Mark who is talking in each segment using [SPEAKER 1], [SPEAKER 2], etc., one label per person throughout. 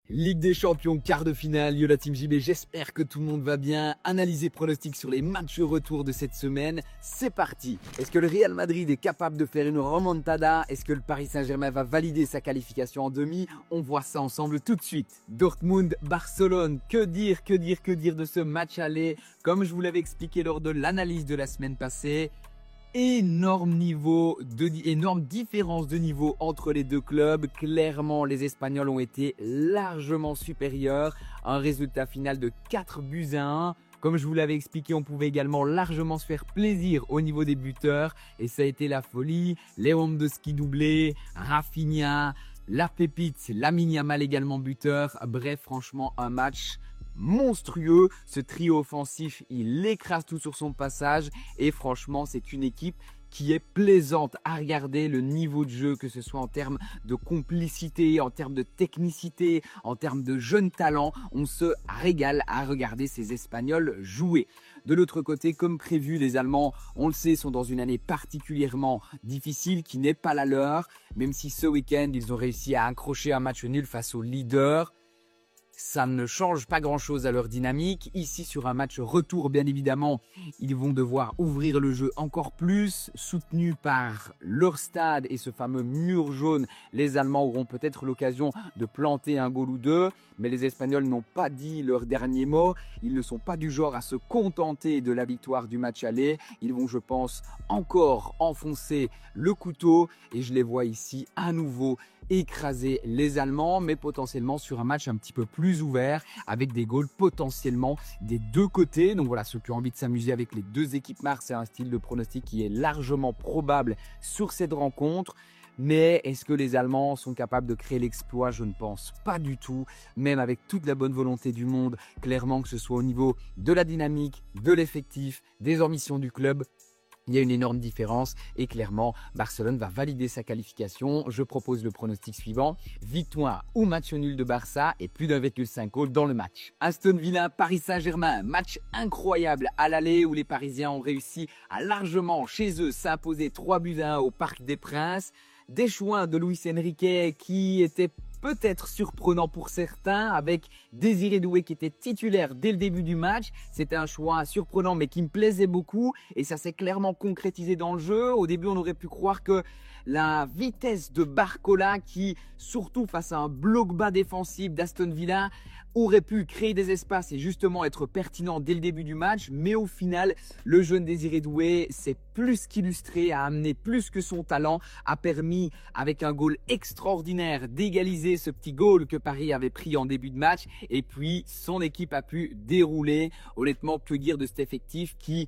[SPEAKER 1] Ligue des Champions, quart de finale, yo la Team JB, j'espère que tout le monde va bien. Analyser pronostics sur les matchs retour de cette semaine, c'est parti. Est-ce que le Real Madrid est capable de faire une remontada? Est-ce que le Paris Saint-Germain va valider sa qualification en demi? On voit ça ensemble tout de suite. Dortmund, Barcelone, que dire de ce match aller? Comme je vous l'avais expliqué lors de l'analyse de la semaine passée, énorme différence de niveau entre les deux clubs. Clairement, les Espagnols ont été largement supérieurs. Un résultat final de 4-1. Comme je vous l'avais expliqué, on pouvait également largement se faire plaisir au niveau des buteurs. Et ça a été la folie. Lewandowski doublé, Rafinha, la pépite, Lamine Yamal également buteur. Bref, franchement, un match monstrueux. Ce trio offensif, il écrase tout sur son passage et franchement c'est une équipe qui est plaisante à regarder. Le niveau de jeu, que ce soit en termes de complicité, en termes de technicité, en termes de jeunes talents, on se régale à regarder ces Espagnols jouer. De l'autre côté, comme prévu, les Allemands, on le sait, sont dans une année particulièrement difficile qui n'est pas la leur, même si ce week-end ils ont réussi à accrocher un match nul face au leader. Ça ne change pas grand-chose à leur dynamique. Ici, sur un match retour, bien évidemment, ils vont devoir ouvrir le jeu encore plus. Soutenus par leur stade et ce fameux mur jaune, les Allemands auront peut-être l'occasion de planter un goal ou deux. Mais les Espagnols n'ont pas dit leur dernier mot. Ils ne sont pas du genre à se contenter de la victoire du match aller. Ils vont, je pense, encore enfoncer le couteau. Et je les vois ici à nouveau écraser les Allemands, mais potentiellement sur un match un petit peu plus ouvert, avec des goals potentiellement des deux côtés. Donc voilà, ceux qui ont envie de s'amuser avec les deux équipes marques, c'est un style de pronostic qui est largement probable sur cette rencontre. Mais est-ce que les Allemands sont capables de créer l'exploit? Je ne pense pas du tout, même avec toute la bonne volonté du monde. Clairement, que ce soit au niveau de la dynamique, de l'effectif, des ambitions du club, il y a une énorme différence et clairement, Barcelone va valider sa qualification. Je propose le pronostic suivant. Victoire ou match nul de Barça et plus d'1,5 goal dans le match. Aston Villa, Paris Saint-Germain. Match incroyable à l'aller où les Parisiens ont réussi à largement chez eux s'imposer 3-1 au Parc des Princes. Des choix de Luis Enrique qui étaient peut-être surprenant pour certains, avec Désiré Doué qui était titulaire dès le début du match. C'était un choix surprenant mais qui me plaisait beaucoup et ça s'est clairement concrétisé dans le jeu. Au début, on aurait pu croire que la vitesse de Barcola, qui surtout face à un bloc bas défensif d'Aston Villa, aurait pu créer des espaces et justement être pertinent dès le début du match. Mais au final, le jeune Désiré Doué s'est plus qu'illustré, a amené plus que son talent, a permis avec un goal extraordinaire d'égaliser ce petit goal que Paris avait pris en début de match. Et puis, son équipe a pu dérouler. Honnêtement, que dire de cet effectif qui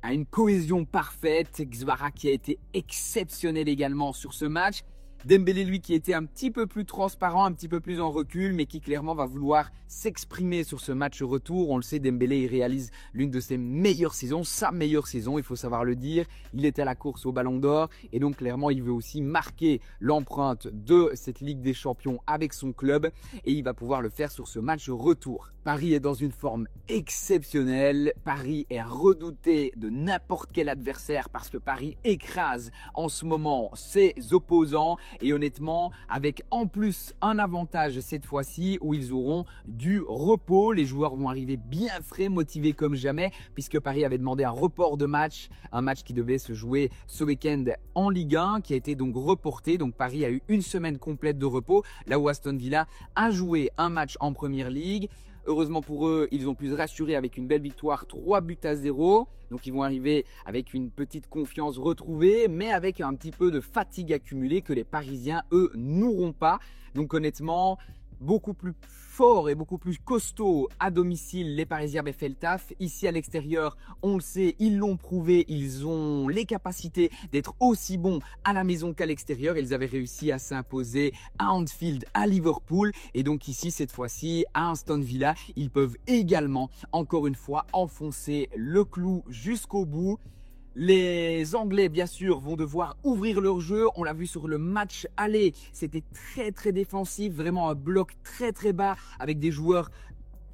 [SPEAKER 1] a une cohésion parfaite. Xvara qui a été exceptionnel également sur ce match. Dembélé, lui, qui était un petit peu plus transparent, un petit peu plus en recul, mais qui clairement va vouloir s'exprimer sur ce match retour. On le sait, Dembélé, il réalise l'une de ses meilleures saisons, sa meilleure saison, il faut savoir le dire. Il est à la course au Ballon d'Or et donc clairement, il veut aussi marquer l'empreinte de cette Ligue des Champions avec son club et il va pouvoir le faire sur ce match retour. Paris est dans une forme exceptionnelle. Paris est redouté de n'importe quel adversaire parce que Paris écrase en ce moment ses opposants. Et honnêtement, avec en plus un avantage cette fois-ci où ils auront du repos. Les joueurs vont arriver bien frais, motivés comme jamais, puisque Paris avait demandé un report de match, un match qui devait se jouer ce week-end en Ligue 1, qui a été donc reporté. Donc Paris a eu une semaine complète de repos, là où Aston Villa a joué un match en Première Ligue. Heureusement pour eux, ils ont pu se rassurer avec une belle victoire, 3-0. Donc ils vont arriver avec une petite confiance retrouvée, mais avec un petit peu de fatigue accumulée que les Parisiens, eux, n'auront pas. Donc honnêtement, beaucoup plus fort et beaucoup plus costaud à domicile, les Parisiens avaient fait le taf. Ici à l'extérieur, on le sait, ils l'ont prouvé, ils ont les capacités d'être aussi bons à la maison qu'à l'extérieur. Ils avaient réussi à s'imposer à Anfield, à Liverpool. Et donc ici, cette fois-ci, à Aston Villa, ils peuvent également, encore une fois, enfoncer le clou jusqu'au bout. Les Anglais, bien sûr, vont devoir ouvrir leur jeu. On l'a vu sur le match aller. C'était très défensif, vraiment un bloc très bas avec des joueurs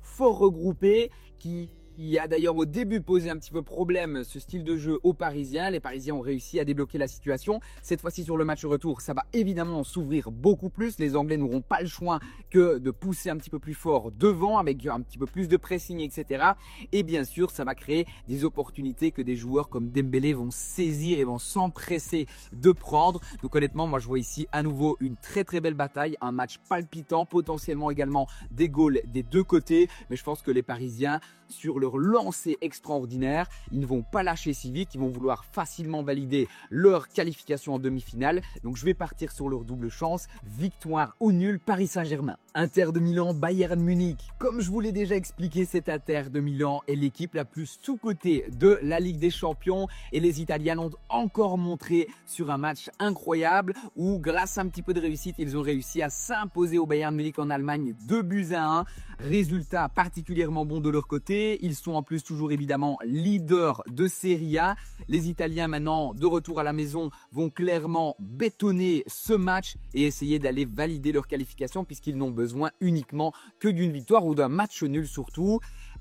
[SPEAKER 1] fort regroupés qui qui a d'ailleurs au début posé un petit peu problème ce style de jeu aux Parisiens. Les Parisiens ont réussi à débloquer la situation. Cette fois-ci sur le match retour, ça va évidemment s'ouvrir beaucoup plus. Les Anglais n'auront pas le choix que de pousser un petit peu plus fort devant avec un petit peu plus de pressing, etc. Et bien sûr, ça va créer des opportunités que des joueurs comme Dembélé vont saisir et vont s'empresser de prendre. Donc honnêtement, moi je vois ici à nouveau une très belle bataille, un match palpitant, potentiellement également des goals des deux côtés. Mais je pense que les Parisiens, sur leur lancée extraordinaire, ils ne vont pas lâcher si vite, ils vont vouloir facilement valider leur qualification en demi-finale. Donc je vais partir sur leur double chance, victoire ou nul Paris Saint-Germain. Inter de Milan, Bayern Munich. Comme je vous l'ai déjà expliqué, cet Inter de Milan est l'équipe la plus sous-cotée de la Ligue des Champions et les Italiens l'ont encore montré sur un match incroyable où grâce à un petit peu de réussite, ils ont réussi à s'imposer au Bayern Munich en Allemagne 2-1. Résultat particulièrement bon de leur côté. Ils sont en plus toujours évidemment leaders de Serie A. Les Italiens maintenant de retour à la maison vont clairement bétonner ce match et essayer d'aller valider leur qualification puisqu'ils n'ont besoin uniquement que d'une victoire ou d'un match nul surtout.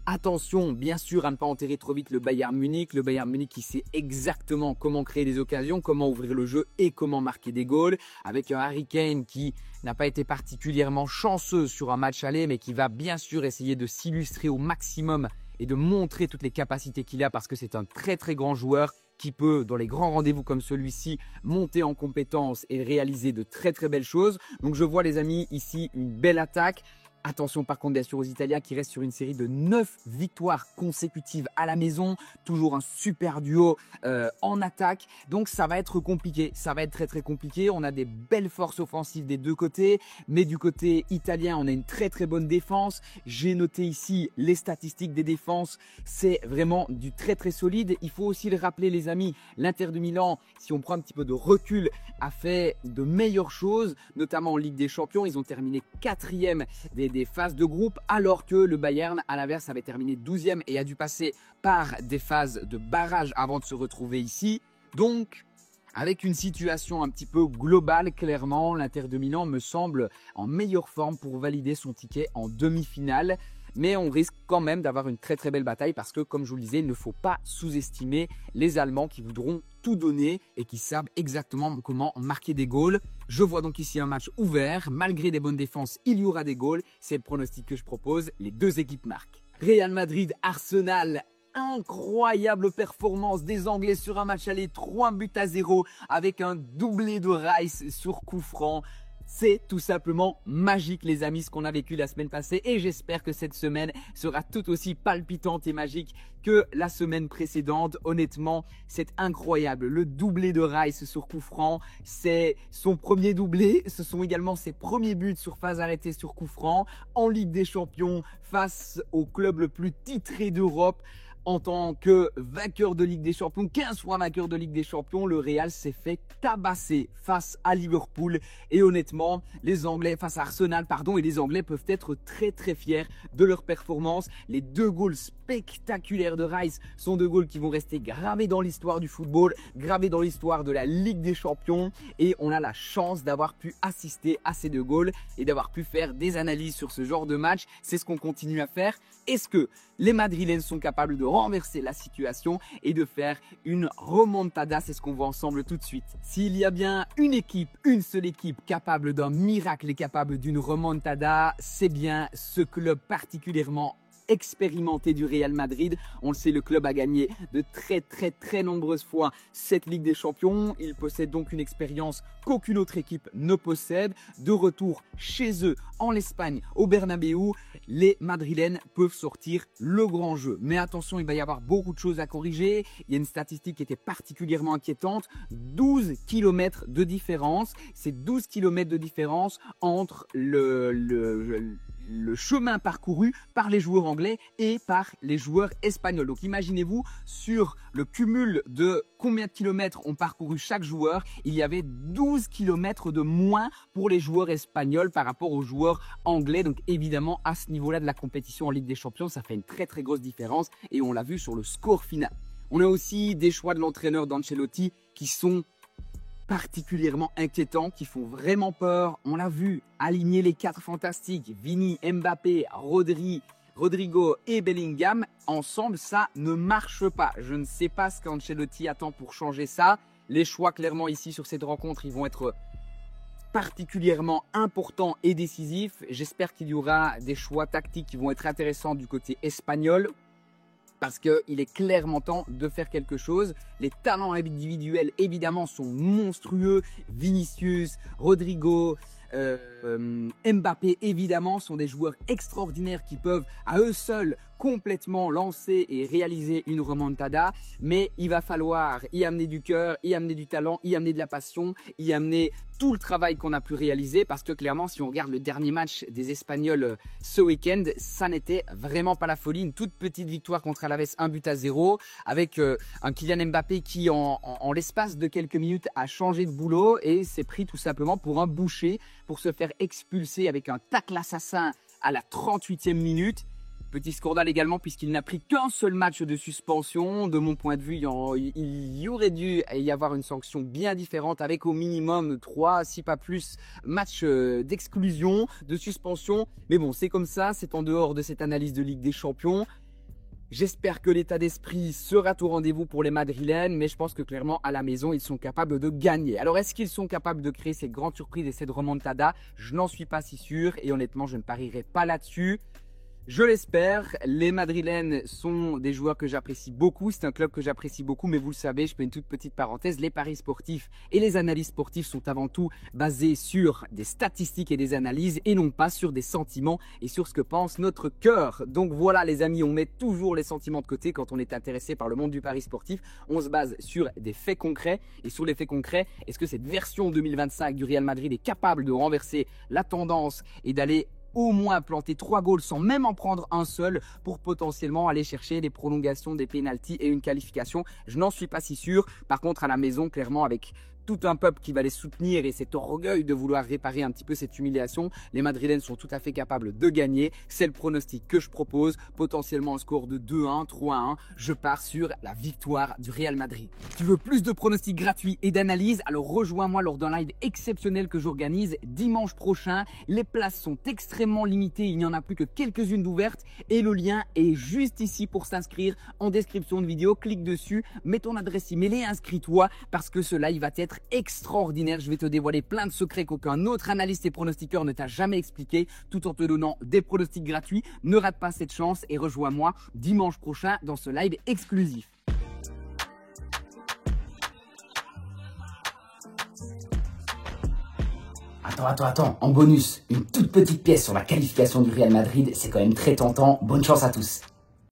[SPEAKER 1] Attention, bien sûr, à ne pas enterrer trop vite le Bayern Munich. Le Bayern Munich qui sait exactement comment créer des occasions, comment ouvrir le jeu et comment marquer des goals. Avec un Harry Kane qui n'a pas été particulièrement chanceux sur un match aller, mais qui va bien sûr essayer de s'illustrer au maximum et de montrer toutes les capacités qu'il a parce que c'est un très grand joueur qui peut, dans les grands rendez-vous comme celui-ci, monter en compétences et réaliser de très belles choses. Donc je vois les amis ici une belle attaque. Attention par contre bien sûr aux Italiens qui restent sur une série de 9 victoires consécutives à la maison. Toujours un super duo en attaque. Donc ça va être compliqué. Ça va être très compliqué. On a des belles forces offensives des deux côtés. Mais du côté italien, on a une très bonne défense. J'ai noté ici les statistiques des défenses. C'est vraiment du très solide. Il faut aussi le rappeler les amis. L'Inter de Milan, si on prend un petit peu de recul, a fait de meilleures choses. Notamment en Ligue des Champions. Ils ont terminé 4e des phases de groupe, alors que le Bayern, à l'inverse, avait terminé 12e et a dû passer par des phases de barrage avant de se retrouver ici. Donc, avec une situation un petit peu globale, clairement, l'Inter de Milan me semble en meilleure forme pour valider son ticket en demi-finale. Mais on risque quand même d'avoir une très belle bataille parce que, comme je vous le disais, il ne faut pas sous-estimer les Allemands qui voudront tout donner et qui savent exactement comment marquer des goals. Je vois donc ici un match ouvert. Malgré des bonnes défenses, il y aura des goals. C'est le pronostic que je propose. Les deux équipes marquent. Real Madrid, Arsenal. Incroyable performance des Anglais sur un match aller 3-0 avec un doublé de Rice sur coup franc. C'est tout simplement magique les amis ce qu'on a vécu la semaine passée et j'espère que cette semaine sera tout aussi palpitante et magique que la semaine précédente. Honnêtement, c'est incroyable. Le doublé de Rice sur coup franc, c'est son premier doublé. Ce sont également ses premiers buts sur phase arrêtée sur coup franc en Ligue des Champions face au club le plus titré d'Europe. En tant que vainqueur de Ligue des Champions, 15 fois vainqueur de Ligue des Champions, le Real s'est fait tabasser face à Liverpool. Et honnêtement, les Anglais, face à Arsenal, pardon, et les Anglais peuvent être très fiers de leur performance. Les deux goals spectaculaires de Rice sont deux goals qui vont rester gravés dans l'histoire du football, gravés dans l'histoire de la Ligue des Champions. Et on a la chance d'avoir pu assister à ces deux goals et d'avoir pu faire des analyses sur ce genre de match. C'est ce qu'on continue à faire. Est-ce que les Madrilènes sont capables de renverser la situation et de faire une remontada? C'est ce qu'on voit ensemble tout de suite. S'il y a bien une équipe, une seule équipe capable d'un miracle et capable d'une remontada, c'est bien ce club particulièrement expérimenté du Real Madrid. On le sait, le club a gagné de très nombreuses fois cette Ligue des Champions. Il possède donc une expérience qu'aucune autre équipe ne possède. De retour chez eux en Espagne, au Bernabéu, les Madrilènes peuvent sortir le grand jeu. Mais attention, il va y avoir beaucoup de choses à corriger. Il y a une statistique qui était particulièrement inquiétante. 12 km de différence. C'est 12 km de différence entre le chemin parcouru par les joueurs anglais et par les joueurs espagnols. Donc imaginez-vous, sur le cumul de combien de kilomètres ont parcouru chaque joueur, il y avait 12 kilomètres de moins pour les joueurs espagnols par rapport aux joueurs anglais. Donc évidemment, à ce niveau-là de la compétition en Ligue des Champions, ça fait une très grosse différence et on l'a vu sur le score final. On a aussi des choix de l'entraîneur d'Ancelotti qui sont particulièrement inquiétants, qui font vraiment peur. On l'a vu, aligner les 4 fantastiques, Vini, Mbappé, Rodri, Rodrigo et Bellingham, ensemble, ça ne marche pas. Je ne sais pas ce qu'Ancelotti attend pour changer ça. Les choix, clairement, ici, sur cette rencontre, ils vont être particulièrement importants et décisifs. J'espère qu'il y aura des choix tactiques qui vont être intéressants du côté espagnol, parce qu'il est clairement temps de faire quelque chose. Les talents individuels, évidemment, sont monstrueux. Vinicius, Rodrigo, Mbappé, évidemment, sont des joueurs extraordinaires qui peuvent, à eux seuls, complètement lancer et réaliser une remontada. Mais il va falloir y amener du cœur, y amener du talent, y amener de la passion, y amener tout le travail qu'on a pu réaliser, parce que clairement, si on regarde le dernier match des Espagnols ce week-end, ça n'était vraiment pas la folie. Une toute petite victoire contre Alaves, 1-0, avec un Kylian Mbappé qui, en l'espace de quelques minutes, a changé de boulot et s'est pris tout simplement pour un boucher, pour se faire expulser avec un tacle assassin à la 38e minute. Petit scandale également, puisqu'il n'a pris qu'un seul match de suspension. De mon point de vue, il y aurait dû y avoir une sanction bien différente, avec au minimum 3, si pas plus, matchs d'exclusion, de suspension. Mais bon, c'est comme ça, c'est en dehors de cette analyse de Ligue des Champions. J'espère que l'état d'esprit sera au rendez-vous pour les Madrilènes, mais je pense que clairement, à la maison, ils sont capables de gagner. Alors, est-ce qu'ils sont capables de créer cette grande surprise et cette remontada? Je n'en suis pas si sûr, et honnêtement, je ne parierai pas là-dessus. Je l'espère. Les Madrilènes sont des joueurs que j'apprécie beaucoup. C'est un club que j'apprécie beaucoup, mais vous le savez, je fais une toute petite parenthèse. Les paris sportifs et les analyses sportives sont avant tout basés sur des statistiques et des analyses, et non pas sur des sentiments et sur ce que pense notre cœur. Donc voilà les amis, on met toujours les sentiments de côté quand on est intéressé par le monde du pari sportif. On se base sur des faits concrets, et sur les faits concrets, est-ce que cette version 2025 du Real Madrid est capable de renverser la tendance et d'aller au moins planter 3 goals sans même en prendre un seul, pour potentiellement aller chercher des prolongations, des pénaltys et une qualification? Je n'en suis pas si sûr. Par contre, à la maison, clairement, avec tout un peuple qui va les soutenir et cet orgueil de vouloir réparer un petit peu cette humiliation, les Madrilènes sont tout à fait capables de gagner. C'est le pronostic que je propose, potentiellement un score de 2-1, 3-1. Je pars sur la victoire du Real Madrid. Tu veux plus de pronostics gratuits et d'analyses? Alors rejoins-moi lors d'un live exceptionnel que j'organise dimanche prochain. Les places sont extrêmement limitées, il n'y en a plus que quelques-unes d'ouvertes, et le lien est juste ici pour s'inscrire en description de vidéo. Clique dessus, mets ton adresse email et inscris-toi, parce que ce live va être extraordinaire. Je vais te dévoiler plein de secrets qu'aucun autre analyste et pronostiqueur ne t'a jamais expliqué, tout en te donnant des pronostics gratuits. Ne rate pas cette chance et rejoins-moi dimanche prochain dans ce live exclusif.
[SPEAKER 2] Attends, en bonus, une toute petite pièce sur la qualification du Real Madrid, c'est quand même très tentant. Bonne chance à tous.